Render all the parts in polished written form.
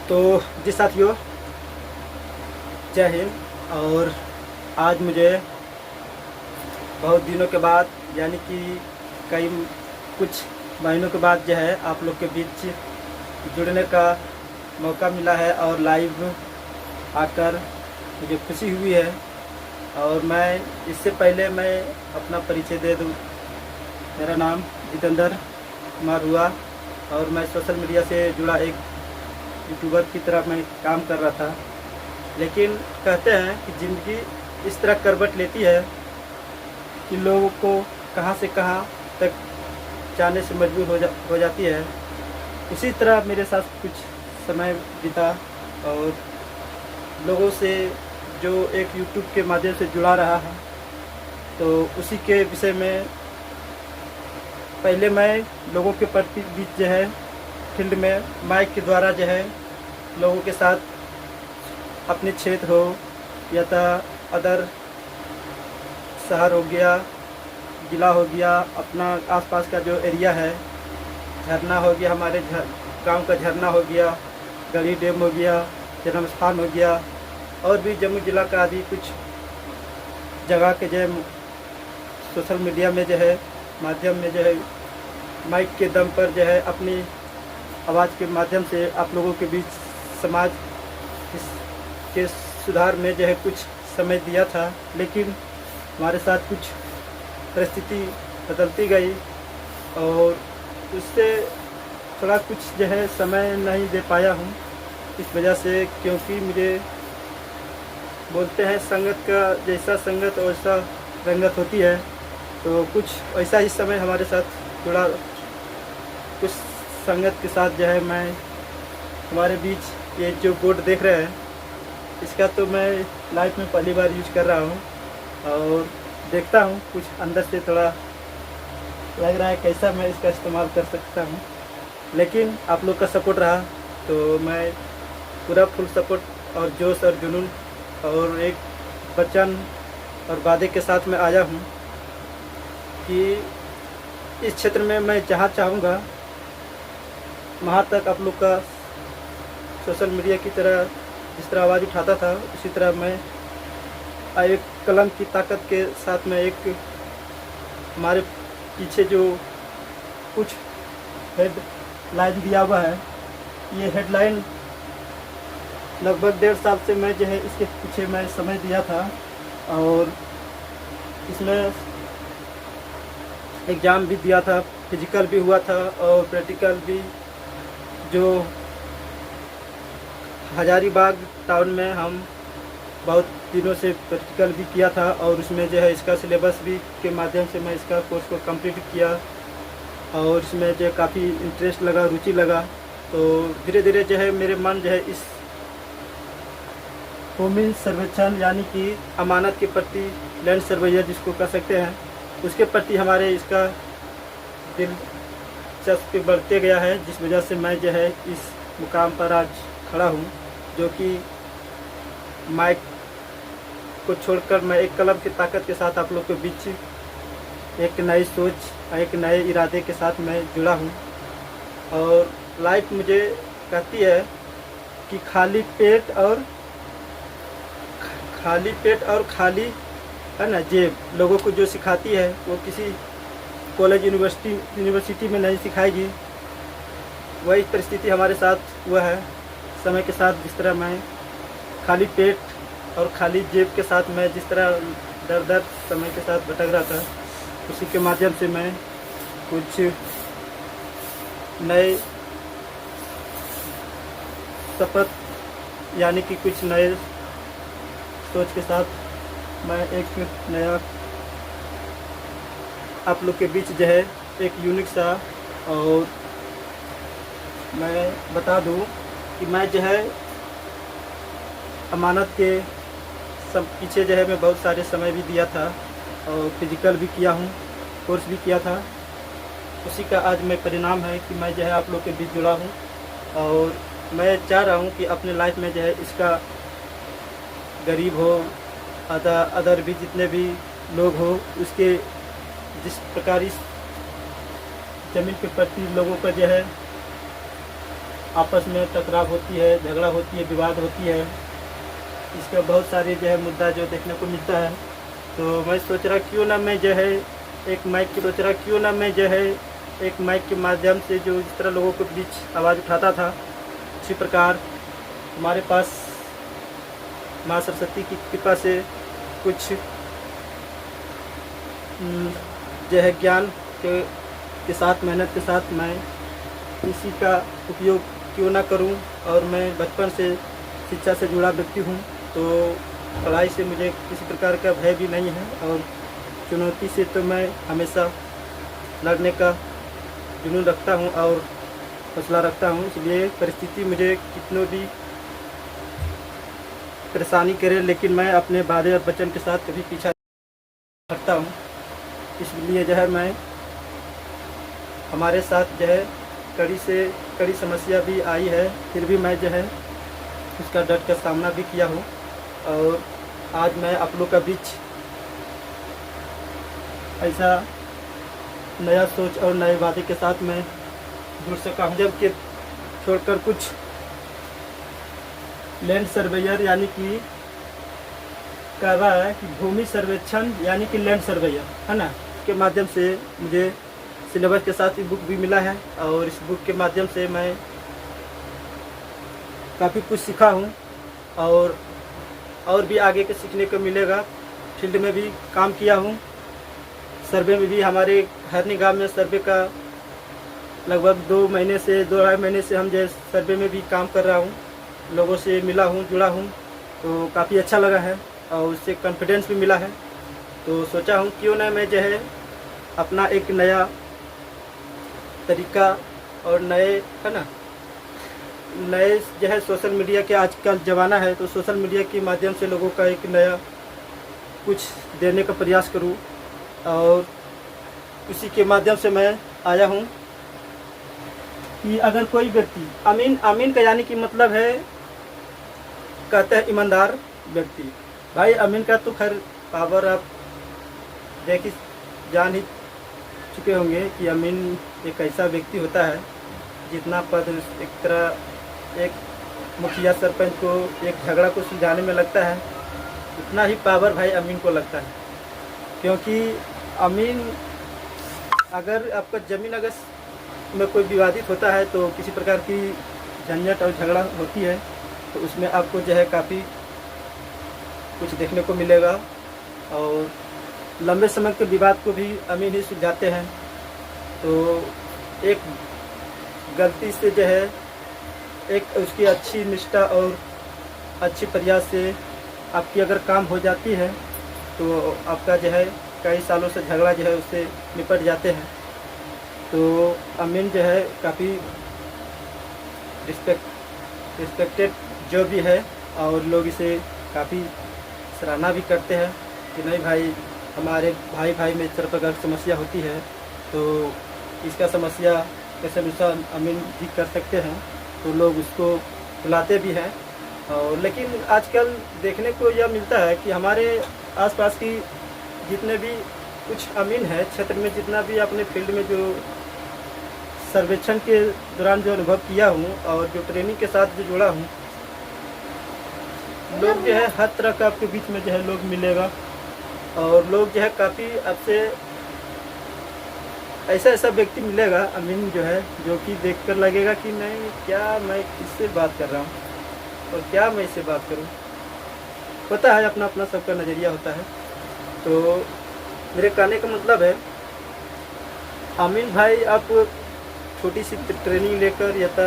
तो जी साथियों, जय हिंद। और आज मुझे बहुत दिनों के बाद यानी कि कई कुछ महीनों के बाद जो है आप लोग के बीच जुड़ने का मौका मिला है और लाइव आकर मुझे खुशी हुई है। और मैं इससे पहले मैं अपना परिचय दे दूँ। मेरा नाम जितेंद्र कुमार हुआ और मैं सोशल मीडिया से जुड़ा एक यूट्यूबर की तरह मैं काम कर रहा था। लेकिन कहते हैं कि ज़िंदगी इस तरह करवट लेती है कि लोगों को कहां से कहां तक जाने से मजबूर हो जाती है। उसी तरह मेरे साथ कुछ समय बीता और लोगों से जो एक यूट्यूब के माध्यम से जुड़ा रहा है, तो उसी के विषय में पहले मैं लोगों के प्रति बीच जो है फील्ड में माइक के द्वारा जो है लोगों के साथ अपने क्षेत्र हो या तो अदर शहर हो गया, ज़िला हो गया, अपना आसपास का जो एरिया है, झरना हो गया, हमारे गांव का झरना हो गया, गढ़ी डैम हो गया, जन्म स्थान हो गया, और भी जम्मू जिला का आदि कुछ जगह के जो है सोशल मीडिया में जो है माध्यम में जो है माइक के दम पर जो है अपनी आवाज़ के माध्यम से आप लोगों के बीच समाज के सुधार में जो है कुछ समय दिया था। लेकिन हमारे साथ कुछ परिस्थिति बदलती गई और उससे थोड़ा कुछ जो है समय नहीं दे पाया हूँ इस वजह से, क्योंकि मुझे बोलते हैं संगत का जैसा संगत वैसा रंगत होती है। तो कुछ ऐसा ही समय हमारे साथ जुड़ा। कुछ संगत के साथ जो है मैं हमारे बीच ये जो बोर्ड देख रहे हैं इसका तो मैं लाइफ में पहली बार यूज कर रहा हूँ और देखता हूँ कुछ अंदर से थोड़ा लग रहा है कैसा मैं इसका इस्तेमाल कर सकता हूँ। लेकिन आप लोग का सपोर्ट रहा तो मैं पूरा फुल सपोर्ट और जोश और जुनून और एक वचन और वादे के साथ मैं आया हूँ कि इस क्षेत्र में मैं जहाँ चाहूँगा वहाँ तक आप लोग का सोशल मीडिया की तरह जिस तरह आवाज़ उठाता था उसी तरह मैं एक कलम की ताकत के साथ में एक हमारे पीछे जो कुछ हेडलाइन दिया हुआ है, ये हेडलाइन लगभग 1.5 साल से मैं जो है इसके पीछे मैं समय दिया था और इसमें एग्ज़ाम भी दिया था, फिजिकल भी हुआ था और प्रैक्टिकल भी। जो हजारीबाग टाउन में हम बहुत दिनों से प्रैक्टिकल भी किया था और उसमें जो है इसका सिलेबस भी के माध्यम से मैं इसका कोर्स को कंप्लीट किया और इसमें जो है काफ़ी इंटरेस्ट लगा, रुचि लगा। तो धीरे धीरे जो है मेरे मन जो है इस भूमि सर्वेक्षण यानी कि अमानत के प्रति, लैंड सर्वेयर जिसको कह सकते हैं, उसके प्रति हमारे इसका दिलचस्पी बढ़ते गया है, जिस वजह से मैं जो है इस मुकाम पर आज खड़ा हूँ, जो कि माइक को छोड़कर मैं एक कलम की ताकत के साथ आप लोग के बीच एक नई सोच, एक नए इरादे के साथ मैं जुड़ा हूँ। और लाइफ मुझे कहती है कि खाली पेट और खाली है ना जेब लोगों को जो सिखाती है वो किसी कॉलेज यूनिवर्सिटी में नहीं सिखाएगी। वही परिस्थिति हमारे साथ हुआ है समय के साथ। जिस तरह मैं खाली पेट और खाली जेब के साथ मैं जिस तरह दर समय के साथ भटक रहा था, उसी के माध्यम से मैं कुछ नए शपथ यानी कि कुछ नए सोच के साथ मैं एक नया आप लोग के बीच जो है एक यूनिक सा। और मैं बता दूं कि मैं जो है अमानत के सब पीछे जो है मैं बहुत सारे समय भी दिया था और फिजिकल भी किया हूँ, कोर्स भी किया था। उसी का आज मैं परिणाम है कि मैं जो है आप लोग के बीच जुड़ा हूँ और मैं चाह रहा हूँ कि अपने लाइफ में जो है इसका गरीब हो, अदर भी जितने भी लोग हो, उसके जिस प्रकार इस ज़मीन के प्रति लोगों का जो है आपस में टकराव होती है, झगड़ा होती है, विवाद होती है। इसका बहुत सारे जो है मुद्दा जो देखने को मिलता है। तो मैं सोच रहा क्यों ना मैं जो है एक माइक के माध्यम से जो इस तरह लोगों के बीच आवाज़ उठाता था, इसी प्रकार हमारे पास माँ सरस्वती की कृपा से कुछ जो है ज्ञान के साथ, मेहनत के साथ मैं इसी का उपयोग क्यों ना करूं। और मैं बचपन से शिक्षा से जुड़ा व्यक्ति हूं, तो पढ़ाई से मुझे किसी प्रकार का भय भी नहीं है और चुनौती से तो मैं हमेशा लड़ने का जुनून रखता हूं और हौसला रखता हूं। इसलिए परिस्थिति मुझे कितनों भी परेशानी करे, लेकिन मैं अपने वादे और वचन के साथ कभी पीछा हटता हूं। इसलिए जो है मैं हमारे साथ जो है कड़ी से कड़ी समस्या भी आई है, फिर भी मैं जो है उसका डट कर सामना भी किया हूँ। और आज मैं आप लोग का बीच ऐसा नया सोच और नए वादे के साथ मैं जुड़ सका हूँ। जबकि छोड़कर कुछ लैंड सर्वेयर यानी कि कर रहा है कि भूमि सर्वेक्षण यानी कि लैंड सर्वेयर है ना, के माध्यम से मुझे सिलेबस के साथ ही बुक भी मिला है और इस बुक के माध्यम से मैं काफ़ी कुछ सीखा हूँ और भी आगे के सीखने को मिलेगा। फील्ड में भी काम किया हूँ, सर्वे में भी हमारे हरनी गांव में सर्वे का लगभग 2 महीने से 2-2.5 महीने से हम जो सर्वे में भी काम कर रहा हूँ, लोगों से मिला हूँ, जुड़ा हूँ, तो काफ़ी अच्छा लगा है और उससे कॉन्फिडेंस भी मिला है। तो सोचा हूँ क्यों ना मैं जो है अपना एक नया तरीका और नए जो है सोशल मीडिया के आजकल ज़माना है, तो सोशल मीडिया के माध्यम से लोगों का एक नया कुछ देने का प्रयास करूं। और उसी के माध्यम से मैं आया हूं कि अगर कोई व्यक्ति अमीन का यानी कि मतलब है कहते हैं ईमानदार व्यक्ति। भाई अमीन का तो खैर पावर आप देख ही जान ही चुके होंगे कि अमीन एक ऐसा व्यक्ति होता है जितना पद एक तरह एक मुखिया सरपंच को एक झगड़ा को सुलझाने में लगता है, उतना ही पावर भाई अमीन को लगता है। क्योंकि अमीन अगर आपका ज़मीन अगर में कोई विवादित होता है तो किसी प्रकार की झंझट और झगड़ा होती है, तो उसमें आपको जो है काफ़ी कुछ देखने को मिलेगा और लंबे समय के विवाद को भी अमीन ही सुलझाते हैं। तो एक गलती से जो है एक उसकी अच्छी निष्ठा और अच्छी प्रयास से आपकी अगर काम हो जाती है तो आपका जो है कई सालों से झगड़ा जो है उससे निपट जाते हैं। तो अमीन जो है काफ़ी रिस्पेक्टेड जो भी है और लोग इसे काफ़ी सराहना भी करते हैं कि नहीं भाई हमारे भाई में इस तरह अगर समस्या होती है तो इसका समस्या कैसे अमीन भी कर सकते हैं, तो लोग उसको बुलाते भी हैं। और लेकिन आजकल देखने को यह मिलता है कि हमारे आसपास की जितने भी कुछ अमीन है क्षेत्र में, जितना भी अपने फील्ड में जो सर्वेक्षण के दौरान जो अनुभव किया हूँ और जो ट्रेनिंग के साथ जो जुड़ा हूँ, लोग जो है हर तरह का आपके बीच में जो है लोग मिलेगा और लोग जो है काफ़ी आपसे ऐसा व्यक्ति मिलेगा अमीन जो है जो कि देखकर लगेगा कि नहीं क्या मैं किससे बात कर रहा हूँ और क्या मैं इससे बात करूँ। होता है अपना अपना सबका नज़रिया होता है। तो मेरे कहने का मतलब है अमीन भाई आप छोटी सी ट्रेनिंग लेकर या तो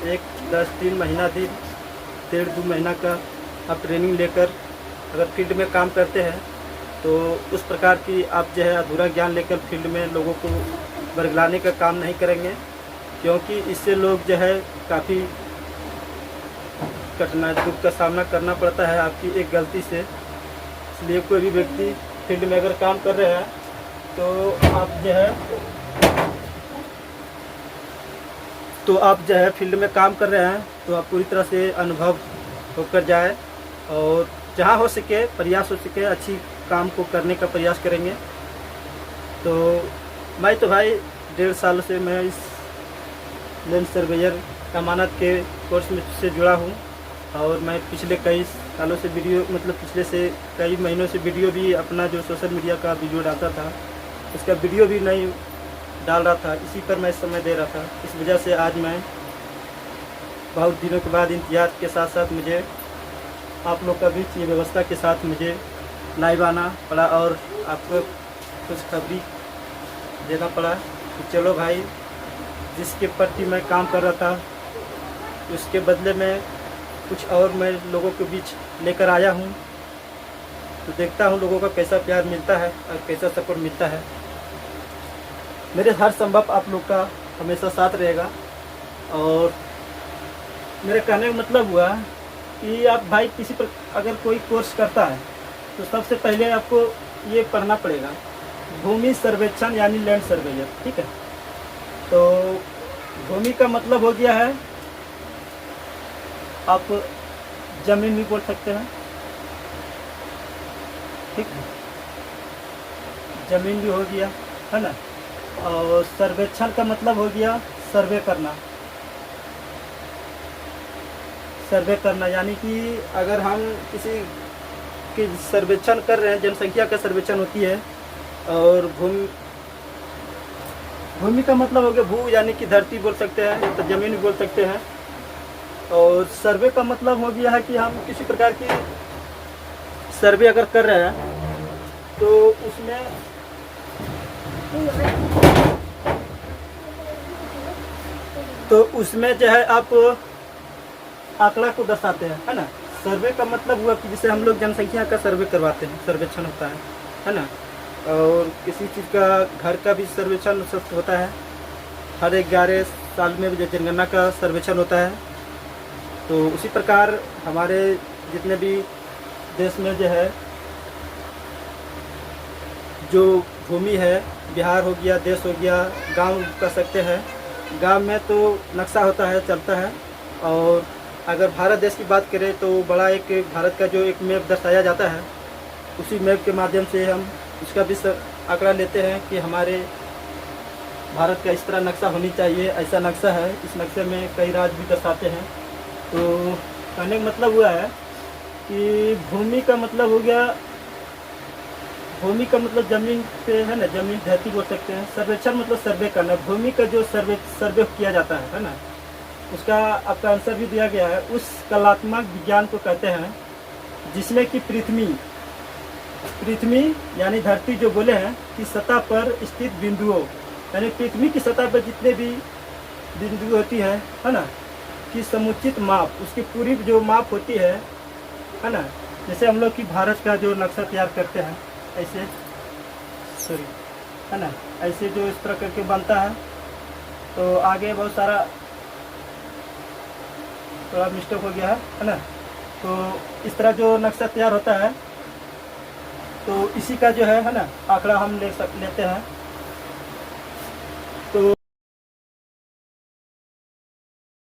1-10-3 महीना 1.5-2 महीना का आप ट्रेनिंग लेकर अगर फील्ड में काम करते हैं तो उस प्रकार की आप जो है अधूरा ज्ञान लेकर फील्ड में लोगों को बरगलाने का काम नहीं करेंगे, क्योंकि इससे लोग जो है काफ़ी कठिनाई दुख का सामना करना पड़ता है आपकी एक गलती से। इसलिए कोई भी व्यक्ति फील्ड में अगर काम कर रहे हैं तो आप जो है फील्ड में काम कर रहे हैं तो आप पूरी तरह से अनुभव होकर जाए और जहाँ हो सके प्रयास हो सके अच्छी काम को करने का प्रयास करेंगे। तो मैं तो भाई 1.5 साल से मैं इस लैंड सर्वेयर अमानत के कोर्स में से जुड़ा हूँ। और मैं पिछले कई सालों से वीडियो पिछले से कई महीनों से वीडियो भी अपना जो सोशल मीडिया का वीडियो डालता था, उसका वीडियो भी नहीं डाल रहा था। इसी पर मैं समय दे रहा था। इस वजह से आज मैं बहुत दिनों के बाद इंतजार के साथ साथ मुझे आप लोग का बीच ये व्यवस्था के साथ मुझे लाइव आना पड़ा और आपको खुशखबरी देना पड़ा कि चलो भाई, जिसके प्रति मैं काम कर रहा था उसके बदले में कुछ और मैं लोगों के बीच लेकर आया हूँ। तो देखता हूँ लोगों का कैसा प्यार मिलता है और कैसा सपोर्ट मिलता है। मेरे हर संभव आप लोग का हमेशा साथ रहेगा। और मेरे कहने का मतलब हुआ कि आप भाई किसी पर अगर कोई कोर्स करता है तो सबसे पहले आपको ये पढ़ना पड़ेगा, भूमि सर्वेक्षण यानी लैंड सर्वेयर। ठीक है, तो भूमि का मतलब हो गया है, आप जमीन भी बोल सकते हैं। ठीक है, जमीन भी हो गया, है ना। और सर्वेक्षण का मतलब हो गया सर्वे करना। सर्वे करना यानी कि अगर हम किसी की सर्वेक्षण कर रहे हैं, जनसंख्या का सर्वेक्षण होती है। और भूमि का मतलब हो गया भू यानी कि धरती बोल सकते हैं, तो जमीन भी बोल सकते हैं। और सर्वे का मतलब हो गया है कि हम किसी प्रकार की सर्वे अगर कर रहे हैं तो उसमें जो है आप आंकड़ा को दर्शाते हैं, है ना। सर्वे का मतलब हुआ कि जैसे हम लोग जनसंख्या का सर्वे करवाते हैं, सर्वेक्षण होता है ना। और किसी चीज़ का घर का भी सर्वेक्षण होता है, हर 11 साल में भी जनगणना का सर्वेक्षण होता है। तो उसी प्रकार हमारे जितने भी देश में जो है जो भूमि है, बिहार हो गया, देश हो गया, गांव कह सकते हैं, गांव में तो नक्शा होता है, चलता है। और अगर भारत देश की बात करें तो बड़ा एक भारत का जो एक मैप दर्शाया जाता है, उसी मैप के माध्यम से हम उसका भी आंकड़ा लेते हैं कि हमारे भारत का इस तरह नक्शा होनी चाहिए, ऐसा नक्शा है। इस नक्शे में कई राज्य भी दर्शाते हैं। तो कहने का मतलब हुआ है कि भूमि का मतलब हो गया, भूमि का मतलब जमीन पे, है ना, जमीन धरती बोल सकते हैं। सर्वेक्षण मतलब सर्वे करना, भूमि का जो सर्वे किया जाता है ना, उसका आपका आंसर भी दिया गया है। उस कलात्मक विज्ञान को कहते हैं जिसमें कि पृथ्वी यानी धरती जो बोले हैं कि सतह पर स्थित बिंदुओं, यानी पृथ्वी की सतह पर जितने भी बिंदु होती है ना, कि समुचित माप, उसकी पूरी जो माप होती है ना। जैसे हम लोग की भारत का जो नक्शा तैयार करते हैं ऐसे, है ना, ऐसे जो इस तरह करके बनता है। तो आगे बहुत सारा थोड़ा मिस्टेक हो गया है ना। तो इस तरह जो नक्शा तैयार होता है, तो इसी का जो है ना आंकड़ा हम लेते हैं।